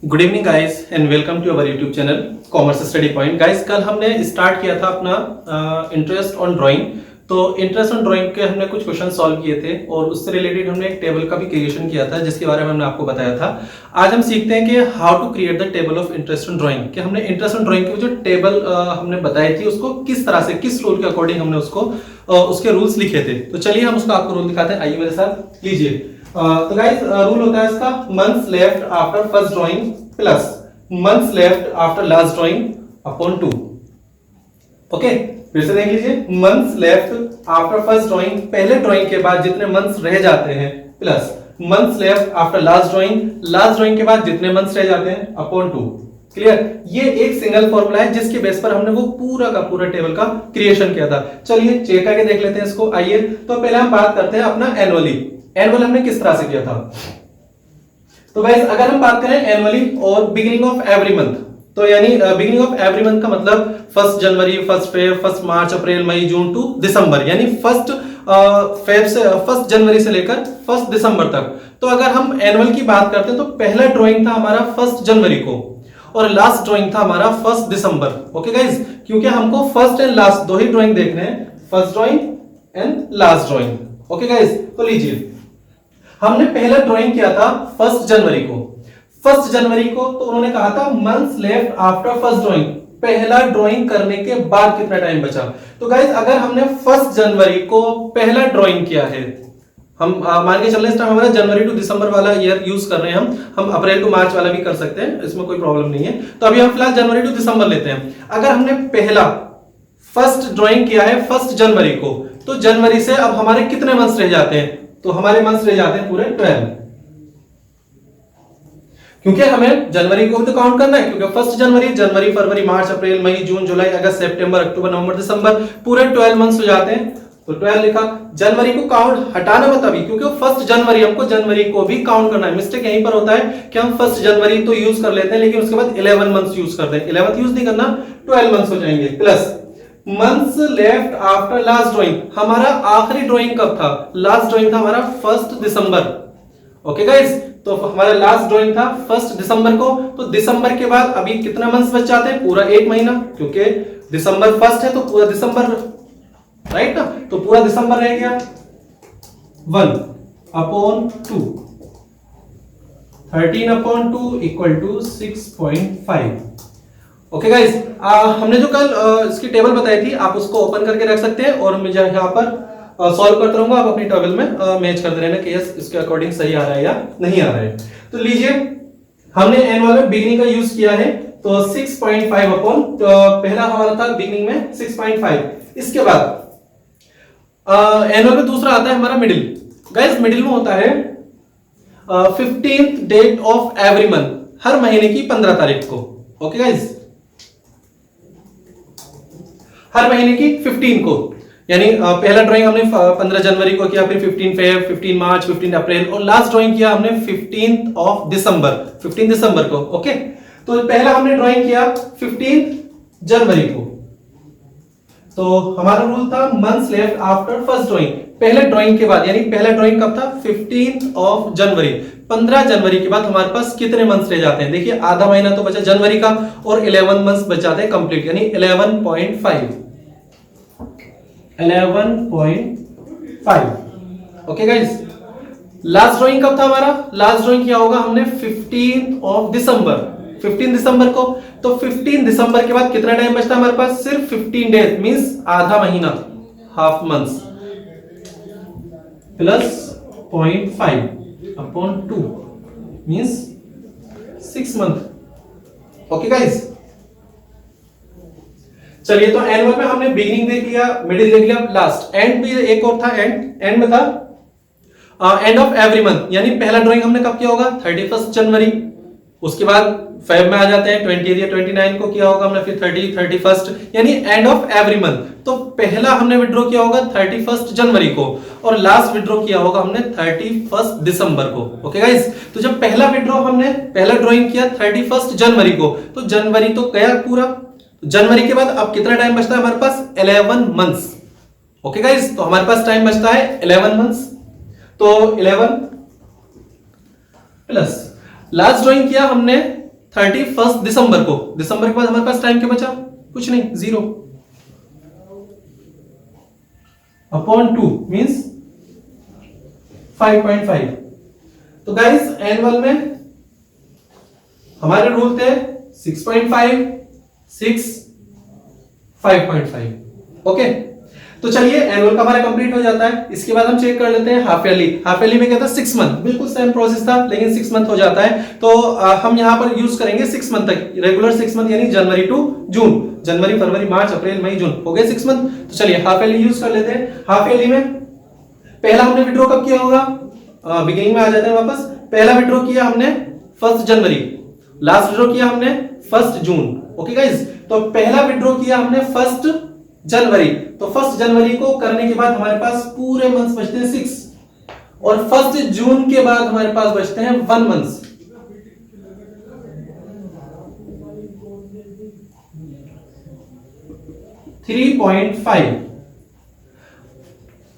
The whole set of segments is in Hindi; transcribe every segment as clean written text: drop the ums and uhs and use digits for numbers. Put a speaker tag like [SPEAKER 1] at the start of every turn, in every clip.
[SPEAKER 1] Good evening guys and welcome to our YouTube channel commerce study point. Guys कल हमने स्टार्ट किया था अपना इंटरेस्ट ऑन ड्राइंग। तो इंटरेस्ट ऑन ड्राइंग के हमने कुछ क्वेश्चन सॉल्व किए थे और उससे रिलेटेड हमने एक टेबल का भी क्रिएशन किया था जिसके बारे में हमने आपको बताया था। आज हम सीखते हैं कि how to create the table of interest on drawing, कि हमने इंटरेस्ट ऑन ड्राइंग की जो टेबल हमने बताई थी उसको किस तरह से, किस रूल के अकॉर्डिंग हमने उसको उसके रूल्स लिखे थे। तो चलिए हम उसका आपको रूल दिखाते हैं, आइए मेरे साथ लीजिए। तो गाइस रूल होता है इसका months left after first drawing plus months left after last drawing upon 2। Okay, फिर से देख लीजिए, months left after first drawing, पहले ड्राइंग के बाद जितने मंथ्स रह जाते हैं, plus months left after last drawing, last drawing के बाद जितने मंथ्स रह जाते हैं अपॉन 2। क्लियर? ये एक सिंगल फॉर्मूला है जिसके बेस पर हमने वो पूरा का पूरा टेबल का क्रिएशन किया था। चलिए चेक करके देख लेते हैं इसको। आइए तो पहले हम बात करते हैं अपना एनुअली। एनुअल हमने किस तरह से किया था। तो गाइस अगर हम बात करें एनुअली और बिगिनिंग ऑफ एवरी मंथ, तो यानी बिगिनिंग ऑफ एवरी मंथ का मतलब 1 जनवरी, 1 Feb, 1 March, April, May, June to दिसंबर, यानी 1 जनवरी से लेकर 1 दिसंबर तक। तो अगर हम एनुअल की बात करते हैं तो पहला ड्राइंग था हमारा 1 जनवरी को और लास्ट ड्राइंग था हमारा 1 दिसंबर। ओके गाइस, क्योंकि हमको फर्स्ट एंड लास्ट दो ही ड्राइंग देखने हैं, first drawing and last drawing. Okay guys, तो लीजिए हमने पहला ड्राइंग किया था 1 जनवरी को। 1 जनवरी को तो उन्होंने कहा था months left after first drawing, पहला ड्राइंग करने के बाद कितना टाइम बचा। तो गाइस अगर हमने 1 जनवरी को पहला ड्राइंग किया है, हम मान के चल रहे हैं हमारा जनवरी टू दिसंबर वाला ईयर यूज कर रहे हैं, हम अप्रैल टू मार्च वाला भी कर सकते हैं, इसमें कोई प्रॉब्लम नहीं है। तो अभी हम फिलहाल जनवरी टू दिसंबर लेते हैं। अगर हमने पहला फर्स्ट ड्राइंग किया है 1 जनवरी को, तो जनवरी से अब हमारे कितने मंथ्स रह जाते हैं, तो हमारे मंथ्स रह जाते हैं पूरे 12, क्योंकि हमें जनवरी को भी तो काउंट करना है, क्योंकि 1 जनवरी, फरवरी, मार्च, अप्रैल, मई, जून, जुलाई, अगस्त, सितंबर, अक्टूबर, नवंबर, दिसंबर, पूरे 12 मंथ्स हो जाते हैं। तो 12 लिखा। जनवरी को काउंट हटाना मत अभी, क्योंकि 1 जनवरी हमको जनवरी को भी काउंट करना है। मिस्टेक यहीं पर होता है कि हम 1 जनवरी तो यूज कर लेते हैं लेकिन उसके बाद 11 मंथ्स यूज करते हैं। 11th यूज नहीं करना, 12 मंथ्स हो जाएंगे। Plus months left after last drawing, हमारा आखिरी ड्राइंग कब था, लास्ट ड्राइंग था हमारा 1 दिसंबर। ओके गाइस, तो हमारा लास्ट ड्राइंग था 1 दिसंबर को। तो दिसंबर के बाद अभी कितना मंथ्स बच जाते हैं, पूरा 1 महीना, क्योंकि दिसंबर 1 है तो पूरा दिसंबर, राइट ना, तो पूरा दिसंबर रह गया 1/2, 13/2 इक्वल टू 6.5। ओके गाइस, हमने जो कल इसकी टेबल बताई थी आप उसको ओपन करके रख सकते हैं और मैं यहाँ पर सॉल्व करता रहूंगा, आप अपनी टेबल में मैच करते रहना कि यस इसके अकॉर्डिंग सही आ रहा है या नहीं आ रहा है। तो लीजिए हमने एनुअल में बिगिनिंग का यूज किया है, तो 6.5 अपॉन, तो पहला हमारा था बिगिनिंग में 6.5। इसके बाद एनुअल में दूसरा आता है हमारा मिडिल। गाइस मिडिल में होता है 15th date of every month, हर महीने की 15 तारीख को। ओके गाइस, हर महीने की 15 को, यानी पहला ड्राइंग हमने 15 जनवरी को किया, फिर 15 फेब, 15 मार्च, 15 अप्रैल और लास्ट ड्राइंग किया हमने 15 दिसंबर को। ओके, तो पहला हमने ड्राइंग किया 15 जनवरी को, तो हमारा रूल था months left after first drawing, पहले ड्राइंग के बाद, यानी पहला ड्राइंग कब था 15 जनवरी। 15 जनवरी के बाद हमारे पास कितने मंथ्स रह जाते हैं, देखिए आधा महीना तो बचा जनवरी का और 11 मंथ्स बच जाते हैं कंप्लीट, यानी 11.5। ओके गाइस, लास्ट ड्राइंग कब था हमारा, लास्ट ड्राइंग किया होगा हमने 15 दिसंबर को। तो 15 दिसंबर के बाद कितना टाइम बचता है हमारे पास, सिर्फ 15 डेज, मींस आधा महीना, half months, plus 0.5/2 means 6 month. Okay guys, चलिए तो एनुअल में हमने बिगिनिंग देख लिया, मिडिल देख लिया, लास्ट, एंड भी एक और था, एंड में था एंड ऑफ एवरी मंथ, यानी पहला ड्राइंग हमने कब किया होगा 31 जनवरी, उसके बाद फेब में आ जाते हैं 20 या 29 को किया होगा हमने, फिर 30, 31, यानी एंड ऑफ एवरी मंथ। तो पहला हमने विड्रॉ किया होगा 31 जनवरी को और लास्ट विड्रॉ किया होगा हमने 31 दिसंबर को। ओके गाइस, तो जब पहला विड्रॉ हमने पहला ड्राइंग किया 31 जनवरी को, तो जनवरी तो गया पूरा, जनवरी के बाद अब कितना टाइम बचता है हमारे पास, 11 मंथ्स। ओके गाइस, तो हमारे पास टाइम बचता है 11 मंथ्स, तो 11 प्लस लास्ट ड्राइंग किया हमने 31 दिसंबर को। दिसंबर के बाद हमारे पास टाइम क्या बचा? कुछ नहीं, 0 अपॉन 2 मीन्स 5.5। तो गाइस एनुअल में हमारे रूल थे 6.5, 6, 5.5। ओके, तो चलिए एनुअल का हमारा कंप्लीट हो जाता है। इसके बाद हम चेक कर लेते हैं हाफ ईयरली। हाफ ईयरली में क्या था? 6 मंथ, बिल्कुल सेम प्रोसेस था लेकिन 6 मंथ हो जाता है। तो हम यहां पर यूज करेंगे 6 मंथ तक, रेगुलर 6 मंथ यानी जनवरी टू जून, जनवरी फरवरी मार्च अप्रैल मई जून, हो गए 6 मंथ। तो चलिए हाफ ईयरली यूज कर लेते हैं। हाफ ईयरली में पहला हमने विड्रॉ कब किया होगा? बिगिनिंग में आ जाते हैं वापस। पहला विड्रॉ किया हमने 1 जनवरी, लास्ट विड्रॉ किया हमने 1 जून। ओके गाइस, तो पहला विड्रॉ किया हमने 1 जनवरी। तो 1 जनवरी को करने के बाद हमारे पास पूरे मंथ्स बचते हैं 6, और 1 जून के बाद हमारे पास बचते हैं 1 मंथ।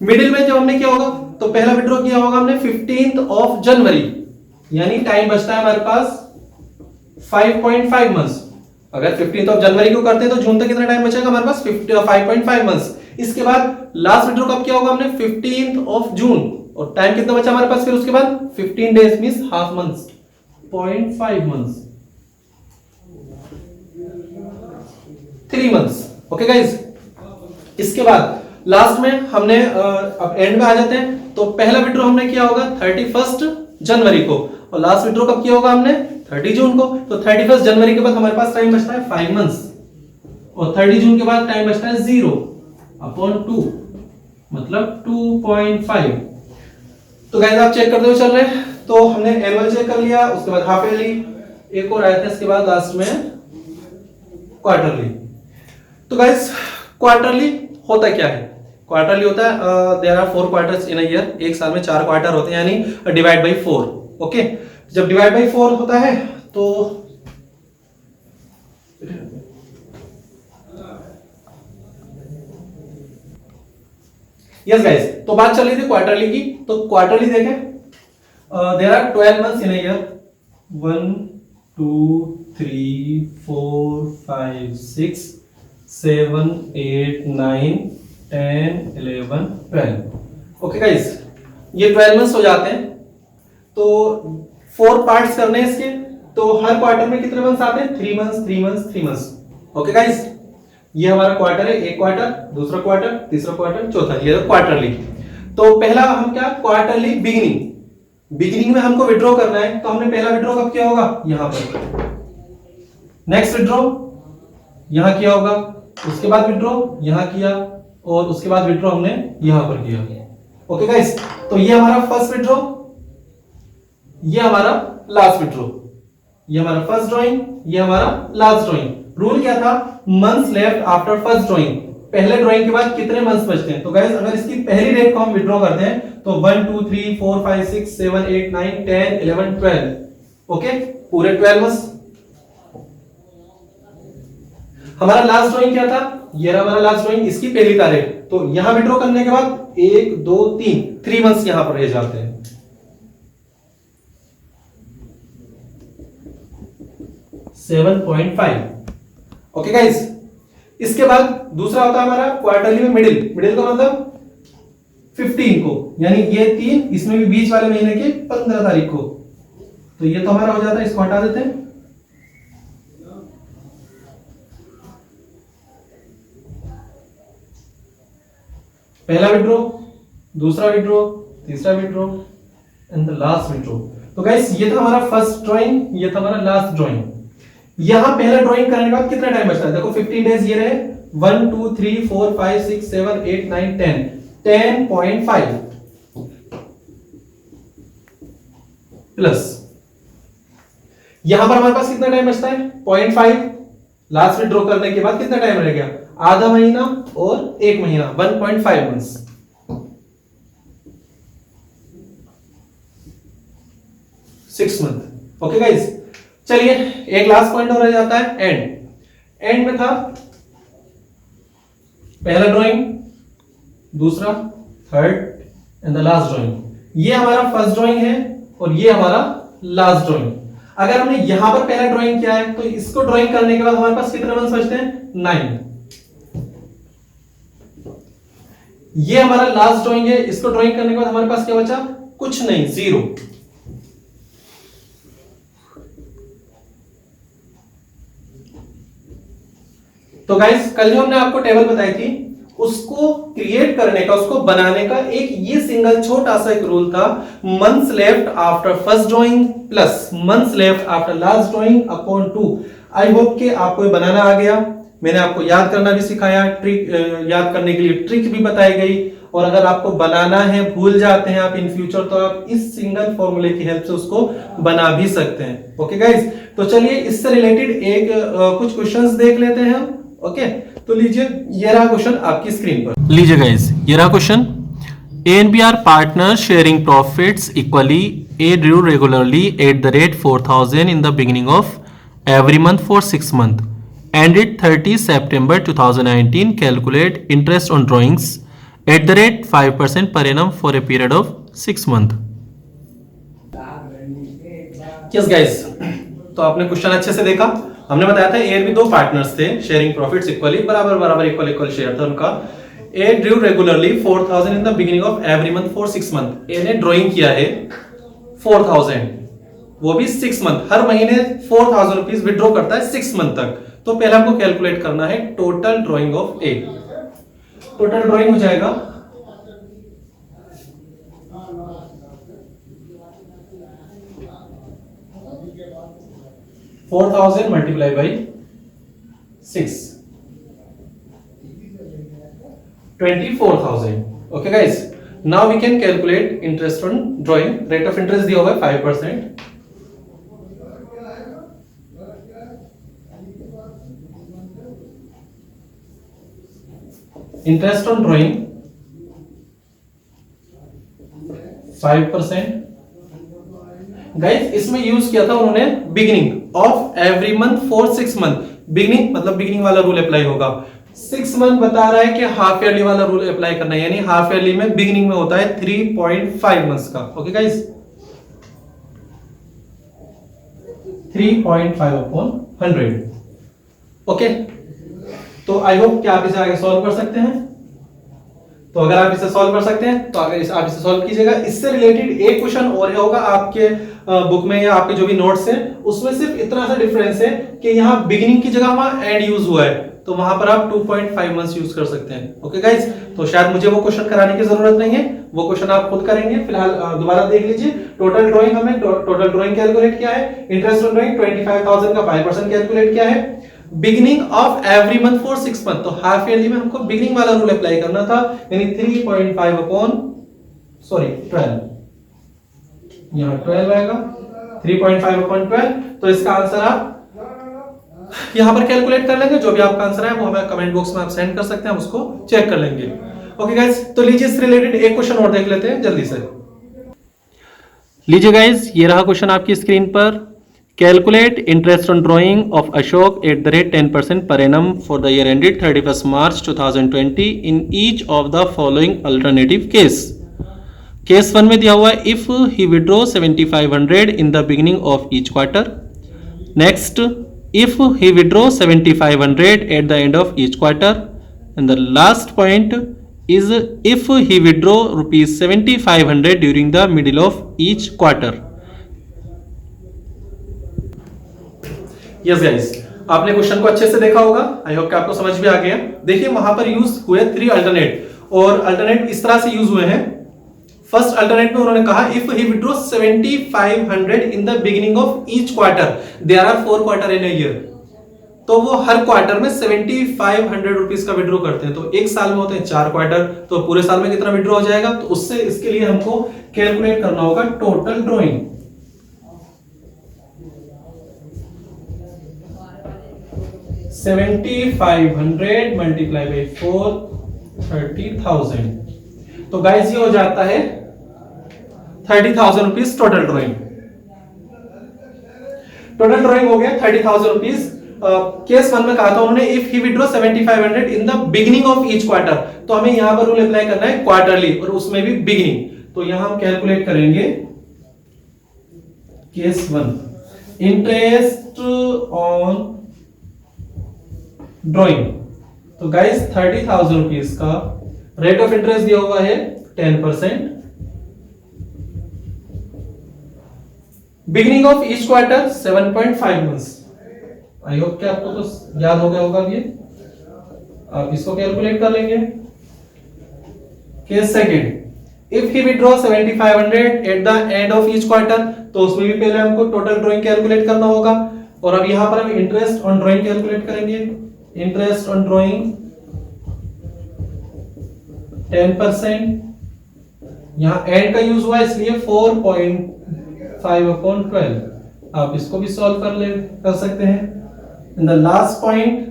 [SPEAKER 1] मिडिल में जब हमने क्या होगा, तो पहला विड्रॉ किया होगा हमने 15 जनवरी, यानी टाइम बचता है हमारे पास 5.5 मंथ्स। अगर 15 जनवरी को करते हैं तो जून तक कितना टाइम बचेगा हमारे पास? 5.5 मंथ्स। इसके बाद लास्ट विड्रॉ कब किया होगा हमने? 15 जून, और टाइम कितना बचा हमारे पास? फिर उसके बाद 15 days means half months, 0.5 months, 3 months. Okay guys, इसके बाद लास्ट में हमने अब एंड में आ जाते हैं। तो पहला विड्रॉ हमने किया होगा 31 जनवरी को, और लास्ट विड्रॉ कब किया होगा हमने? 30 जून को। तो 31 जनवरी के बाद हमारे पास टाइम बचता है 5 मंथ्स, और 30 जून के बाद टाइम बचता है 0 अपॉन 2 मतलब 2.5। तो गाइस आप चेक करते हुए चल रहे हैं। तो हमने एनुअल चेक कर लिया, उसके बाद हाफ ईयरली, एक और आया था इसके बाद लास्ट में क्वार्टरली। तो गाइस क्वार्टरली होता क्या है? क्वार्टरली होता है there are 4 quarters in a year, एक साल में 4 क्वार्टर होते हैं, यानी डिवाइड बाई 4। ओके, जब डिवाइड बाई 4 होता है तो यस गाइस, तो बात चल रही थी क्वार्टरली की। तो क्वार्टरली देखें, there are 12 months in a year, 1 2 3 4 5 6 7 8 9 10 11 12। Okay guys, ये 12 मंथ्स हो जाते हैं। तो 4 पार्ट्स करने हैं इसके, तो हर क्वार्टर में कितने मंथ्स आते हैं? 3 months 3 months 3 months. Okay guys, ये हमारा क्वार्टर है, एक क्वार्टर, दूसरा क्वार्टर, तीसरा क्वार्टर, चौथा, ये क्वार्टरली। तो पहला हम क्या? क्वार्टरली बिगिनिंग में हमको विड्रॉ करना है। तो हमने पहला विड्रॉ कब किया होगा? यहां पर। नेक्स्ट विड्रॉ यहां किया होगा, उसके बाद विड्रॉ यहां किया, और उसके बाद विड्रॉ हमने यहां पर किया। ओके गाइस, तो ये हमारा फर्स्ट विड्रॉ, ये हमारा लास्ट विड्रॉ, ये हमारा फर्स्ट ड्राइंग, ये हमारा लास्ट ड्राइंग। रूल क्या था? Months left after first drawing, पहले ड्राइंग के बाद कितने मंथ्स बचते हैं। तो गाइस अगर इसकी पहली रेट को हम विड्रॉ करते हैं तो 1 2 3 4 5 6 7 8 9 10 11 12। ओके, पूरे 12 मंथ्स। हमारा लास्ट ड्राइंग क्या था? ये रहा हमारा लास्ट ड्राइंग, इसकी पहली तारीख। तो यहां विड्रॉ करने के बाद 1 2 3 मंथ्स यहां पर रह जाते हैं। 7.5। ओके गाइस, इसके बाद दूसरा होता है हमारा क्वार्टरली में मिडिल का मतलब 15 को, यानी ये 3, इसमें भी बीच वाले महीने के 15 तारीख को। तो ये तो हमारा हो जाता है, इसको हटा देते हैं। पहला विड्रॉ, दूसरा विड्रॉ, तीसरा withdraw and the last withdraw. तो गाइस ये था हमारा फर्स्ट ड्राइंग, ये था हमारा लास्ट ड्राइंग। यहां पहला ड्राइंग करने के बाद कितना टाइम बचता है? देखो 15 डेज ये रहे, 1 2 3 4 5 6 7 8 9 10 10.5 प्लस यहां पर हमारे पास कितना टाइम बचता है? 0.5। लास्ट विड्रॉ करने के बाद कितना टाइम रह गया? आधा महीना और 1 महीना, 1.5 months. Six month. Okay guys, चलिए एक लास्ट पॉइंट और रह जाता है एंड में था पहला ड्राइंग, दूसरा, third and the last drawing. ये हमारा फर्स्ट ड्राइंग है और ये हमारा लास्ट ड्राइंग। अगर हमने यहां पर पहला ड्राइंग किया है तो इसको ड्राइंग करने के बाद हमारे पास कितने मंथ्स बचते हैं? 9। ये हमारा लास्ट ड्राइंग है, इसको ड्राइंग करने के बाद हमारे पास क्या बचा? कुछ नहीं, 0। तो गाइस कल जो हमने आपको टेबल बताई थी उसको क्रिएट करने का, उसको बनाने का एक ये सिंगल छोटा सा एक रूल था, months left after first drawing plus months left after last drawing upon 2। I hope कि आपको ये बनाना आ गया। मैंने आपको याद करना भी सिखाया, ट्रिक याद करने के लिए ट्रिक भी बताई गई, और अगर आपको बनाना है, भूल जाते हैं आप इन फ्यूचर, तो आप इस सिंगल फॉर्मूले की हेल्प से उसको बना भी सकते हैं। ओके गाइस, तो चलिए इससे रिलेटेड एक कुछ क्वेश्चंस देख लेते हैं हम। ओके, तो लीजिए ये रहा क्वेश्चन आपकी स्क्रीन पर। लीजिए गाइस, ये रहा question. A and B are partner sharing profits equally. A drew regularly at the rate 4000 in the beginning of every month for 6 months. Ended 30 September 2019. Calculate interest on drawings at the rate 5% per annum for a period of 6 months. Yes guys, तो आपने क्वेश्चन अच्छे से देखा। हमने बताया था ए और बी दो पार्टनर्स थे, शेयरिंग प्रॉफिट्स इक्वली, बराबर बराबर इक्वल इक्वल शेयर था उनका। A drew regularly 4000 in the beginning of every month for 6 months. A ने ड्रॉइंग किया है 4000, वो भी 6 month, हर महीने 4000 रुपीज विड्रॉ करता है 6 month तक। तो पहले हमको कैलकुलेट करना है total drawing of A. Total drawing हो जाएगा 4000 multiply by 6, 24,000। Okay guys, now we can calculate interest on drawing. Rate of interest दिया हुआ है 5%। Interest on drawing 5%। गाइस इसमें यूज किया था उन्होंने beginning of every month for 6 months। Beginning मतलब बिगिनिंग वाला रूल अप्लाई होगा। 6 month बता रहा है कि हाफ ईयरली वाला रूल अप्लाई करना है, यानी हाफ ईयरली में बिगिनिंग में होता है 3.5 months का। Okay guys, 3.5 upon 100। ओके, तो आई होप कि आप इसे आगे सॉल्व कर सकते हैं। तो अगर आप इसे सॉल्व कर सकते हैं तो अगर आप इसे सॉल्व कीजिएगा। इससे रिलेटेड एक क्वेश्चन और होगा आपके बुक में या आपके जो भी नोट्स हैं उसमें सिर्फ इतना सा डिफरेंस है कि यहाँ बिगिनिंग की जगह वहां एंड यूज हुआ है, तो वहां पर आप 2.5 months यूज कर सकते हैं। ओके गाइस, तो शायद मुझे वो क्वेश्चन कराने की जरूरत नहीं है, वो क्वेश्चन आप खुद करेंगे। फिलहाल दोबारा देख लीजिए। टोटल ड्राइंग हमने टोटल ड्राइंग कैलकुलेट किया है, इंटरेस्ट ऑन ड्राइंग 25,000 का 5% कैलकुलेट किया है, beginning of every month for 6 months। तो हाफ ईयरली में हमको बिगिनिंग वाला रूल अप्लाई करना था, यानी 3.5 अपॉन 12, यहां 12 आएगा, 3.5 अपॉन 12। तो इसका आंसर आप यहां पर कैलकुलेट कर लेंगे। जो भी आपका आंसर है वो हमें कमेंट बॉक्स में आप सेंड कर सकते हैं, हम उसको चेक कर लेंगे। ओके गाइस, तो लीजिए इस रिलेटेड एक क्वेश्चन और देख लेते हैं जल्दी से। लीजिए गाइस, ये रहा क्वेश्चन आपकी स्क्रीन पर। Calculate interest on drawing of Ashok at the rate 10% per annum for the year ended 31st March 2020 in each of the following alternative case. Case 1 में दिया हुआ है if he withdraw 7500 in the beginning of each quarter. Next, if he withdraw 7500 at the end of each quarter. And the last point is if he withdraw rupees 7500 during the middle of each quarter. Yes guys, आपने क्वेश्चन को अच्छे से देखा होगा। आई होप कि आपको समझ भी आ गया। देखिए वहां पर यूज हुए 3 अल्टरनेट, और अल्टरनेट इस तरह से यूज हुए हैं। फर्स्ट अल्टरनेट में उन्होंने कहा if he withdraw 7500 in the beginning of each quarter, there are 4 quarter in a year, तो वो हर क्वार्टर में 7500 रुपीस का विड्रॉ करते हैं। तो एक साल में होते हैं 4 क्वार्टर, तो पूरे साल में कितना विड्रॉ हो जाएगा, तो उससे इसके लिए हमको कैलकुलेट करना होगा टोटल ड्रॉइंग। 7500 multiply by 4, 30,000। तो गाइस ये हो जाता है 30,000 rupees total drawing. Total drawing हो गया 30,000 रुपीज। केस 1 में कहा था उन्होंने if he withdraw 7500 in the beginning of each quarter, तो हमें यहां पर रूल अप्लाई करना है क्वार्टरली, और उसमें भी बिगिनिंग। तो यहां हम कैलकुलेट करेंगे केस 1। Interest on drawing. तो गाइस 30,000 रुपीज का रेट ऑफ इंटरेस्ट दिया हुआ है 10%। Beginning of each quarter 7.5 months. I hope कि आपको तो याद हो गया होगा ये, आप इसको कैलकुलेट कर लेंगे। Case second, if he withdraw 7500 at the end of each quarter, तो उसमें भी पहले हमको टोटल ड्राइंग कैलकुलेट करना होगा। और अब यहां पर हम इंटरेस्ट ऑन ड्राइंग कैलकुलेट करेंगे। इंटरेस्ट ऑन ड्राइंग 10%, यहां एंड का यूज हुआ इसलिए 4.5/12। आप इसको भी सॉल्व कर सकते हैं। In the last point,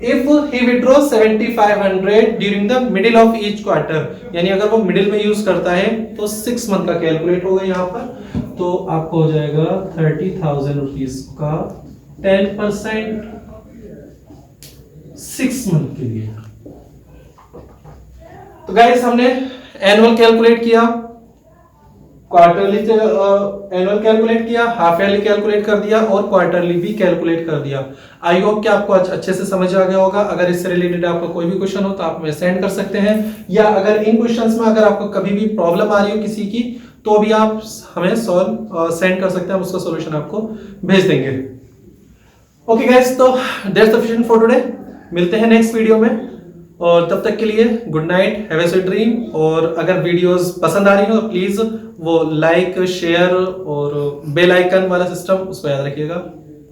[SPEAKER 1] if he withdraw 7500 during the middle of each quarter, यानी अगर वो मिडिल में यूज करता है तो 6 मंथ का कैलकुलेट होगा यहां पर। तो आपको हो जाएगा 30,000 रुपीज का 10% 6 मंथ के लिए। तो गाइस हमने एनुअल कैलकुलेट किया, क्वार्टरली एनुअल कैलकुलेट किया, हाफ ईयरली कैलकुलेट कर दिया और क्वार्टरली भी कैलकुलेट कर दिया। आई होप कि आपको अच्छे से समझ आ गया होगा। अगर इससे रिलेटेड आपका कोई भी क्वेश्चन हो तो आप हमें सेंड कर सकते हैं, या अगर इन क्वेश्चंस में अगर आपको कभी भी प्रॉब्लम आ रही हो किसी की, तो भी आप हमें सेंड कर सकते हैं, उसका सॉल्यूशन आपको भेज देंगे। ओके गाइस, तो दैट्स सफिशिएंट फॉर टुडे। मिलते हैं नेक्स्ट वीडियो में, और तब तक के लिए good night, have a sweet dream. और अगर वीडियोस पसंद आ रही हो तो प्लीज वो लाइक, शेयर और बेल आइकन वाला सिस्टम उसको याद रखिएगा।